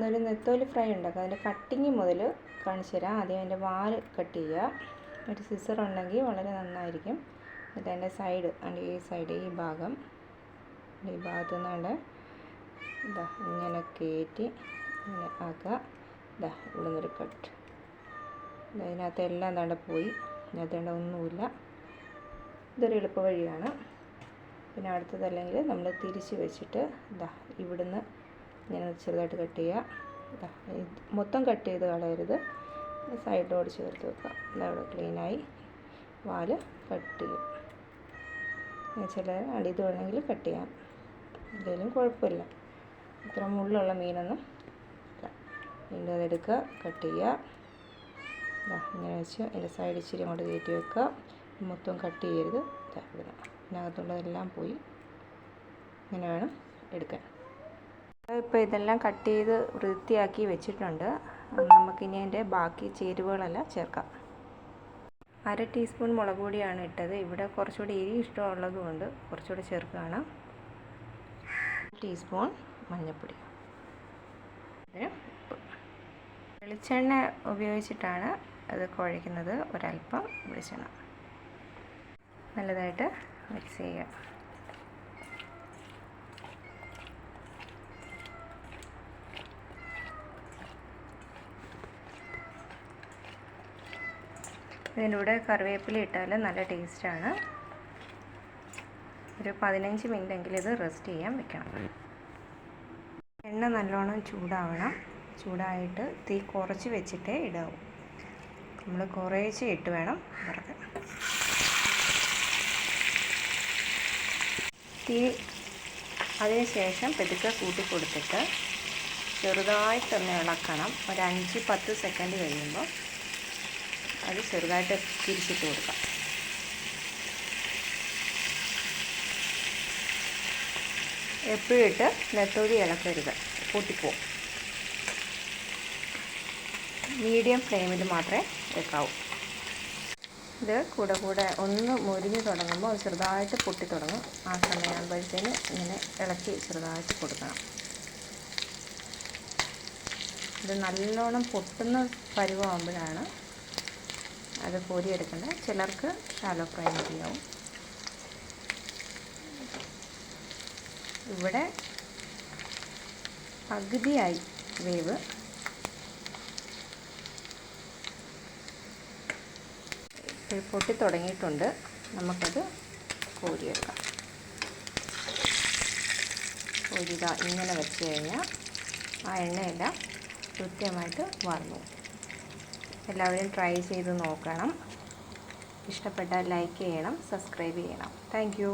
ഒരു നെത്തോലി ഫ്രൈ ഉണ്ടാക്കുക. അതിൻ്റെ കട്ടിങ് മുതൽ കാണിച്ചു തരാം. ആദ്യം അതിൻ്റെ വാല് കട്ട് ചെയ്യുക. ഒരു സിസർ ഉണ്ടെങ്കിൽ വളരെ നന്നായിരിക്കും. എന്നിട്ട് അതിൻ്റെ സൈഡ്, അതിൻ്റെ ഈ സൈഡ്, ഈ ഭാഗത്തു നിന്നാണ്ട് ഇതാ ഇങ്ങനെ കയറ്റി ഇങ്ങനെ ആക്കുക. ഇതാ ഇവിടെ നിന്നൊരു കട്ട്. ഇതിനകത്ത് എല്ലാം താണ്ട പോയി, ഇതിനകത്ത് ഒന്നുമില്ല. ഇതൊരു എളുപ്പ വഴിയാണ്. പിന്നെ അടുത്തതല്ലെങ്കിൽ നമ്മൾ തിരിച്ച് വെച്ചിട്ട് ഇതാ ഇവിടുന്ന് ഇങ്ങനെ ചെറുതായിട്ട് കട്ട് ചെയ്യുക. ഇതാ മൊത്തം കട്ട് ചെയ്ത് കളയരുത്, സൈഡിലോട് ചേർത്ത് വെക്കുക. ഇതവിടെ ക്ലീനായി. വാല് കട്ട് ചെയ്യും. ചില ഇത് വേണമെങ്കിൽ കട്ട് ചെയ്യാം, എന്തെങ്കിലും കുഴപ്പമില്ല. ഇത്ര മുള്ളുള്ള മീനൊന്നും വീണ്ടും അതെടുക്കുക, കട്ട് ചെയ്യുക. ഇങ്ങനെ വെച്ച് അതിൻ്റെ സൈഡ് ഇച്ചിരി അങ്ങോട്ട് കയറ്റി വെക്കുക. മൊത്തം കട്ട് ചെയ്യരുത്. ഇതിനകത്തുള്ളതെല്ലാം പോയി. ഇങ്ങനെ വേണം എടുക്കാൻ. ഇപ്പോൾ ഇതെല്ലാം കട്ട് ചെയ്ത് വൃത്തിയാക്കി വെച്ചിട്ടുണ്ട്. നമുക്കിനി അതിൻ്റെ ബാക്കി ചേരുവകളെല്ലാം ചേർക്കാം. 1/2 ടീസ്പൂൺ മുളക് പൊടിയാണ് ഇട്ടത്. ഇവിടെ കുറച്ചുകൂടി എരി ഇഷ്ടമുള്ളതുകൊണ്ട് കുറച്ചുകൂടി ചേർക്കുകയാണ്. 1 ടീസ്പൂൺ മഞ്ഞൾപ്പൊടി. ഇതിന് ഉപ്പ്. വെളിച്ചെണ്ണ ഉപയോഗിച്ചിട്ടാണ് അത് കുഴയ്ക്കുന്നത്. ഒരല്പം വെളിച്ചെണ്ണ നല്ലതായിട്ട് മിക്സ് ചെയ്യുക. ഇതിൻ്റെ കൂടെ കറിവേപ്പില ഇട്ടാൽ നല്ല ടേസ്റ്റാണ്. ഒരു 15 മിനിറ്റെങ്കിലും ഇത് റെസ്റ്റ് ചെയ്യാൻ വെക്കണം. എണ്ണ നല്ലോണം ചൂടാവണം. ചൂടായിട്ട് തീ കുറച്ച് വെച്ചിട്ടേ ഇടാവൂ. നമ്മൾ കുറേശ്ശെ ഇട്ട് വേണം വറുക്കാൻ. തീ അതിനുശേഷം പെതുക്കെ കൂട്ടി കൊടുത്തിട്ട് ചെറുതായിട്ടൊന്ന് ഇളക്കണം. ഒരു 5-10 സെക്കൻഡ് കഴിയുമ്പോൾ അത് ചെറുതായിട്ട് തിരിച്ചിട്ട് കൊടുക്കാം. എപ്പോഴും ഇട്ട് നെത്തോലി ഇളക്കരുത്, പൊട്ടിപ്പോവും. മീഡിയം ഫ്ലെയിമിൽ മാത്രമേ വെക്കാവൂ. ഇത് കൂടെ ഒന്ന് മുരിഞ്ഞ് തുടങ്ങുമ്പോൾ അത് ചെറുതായിട്ട് പൊട്ടി തുടങ്ങും. ആ സമയമാകുമ്പോഴത്തേന് ഇങ്ങനെ ഇളക്കി ചെറുതായിട്ട് കൊടുക്കണം. ഇത് നല്ലോണം പൊട്ടുന്ന പരുവമാകുമ്പോഴാണ് അത് കോരിയെടുക്കേണ്ടത്. ചിലർക്ക് ഷാലോ ഫ്രൈ മതിയാവും. ഇവിടെ പകുതിയായി വേവ്. പൊട്ടി തുടങ്ങിയിട്ടുണ്ട്. നമുക്കത് കോരിയെടുക്കാം. കോരിതാ ഇങ്ങനെ വെച്ച് കഴിഞ്ഞാൽ ആ എണ്ണയെല്ലാം കൃത്യമായിട്ട് വന്നു. എല്ലാവരും ട്രൈ ചെയ്ത് നോക്കണം. ഇഷ്ടപ്പെട്ടാൽ ലൈക്ക് ചെയ്യണം, സബ്സ്ക്രൈബ് ചെയ്യണം. Thank you.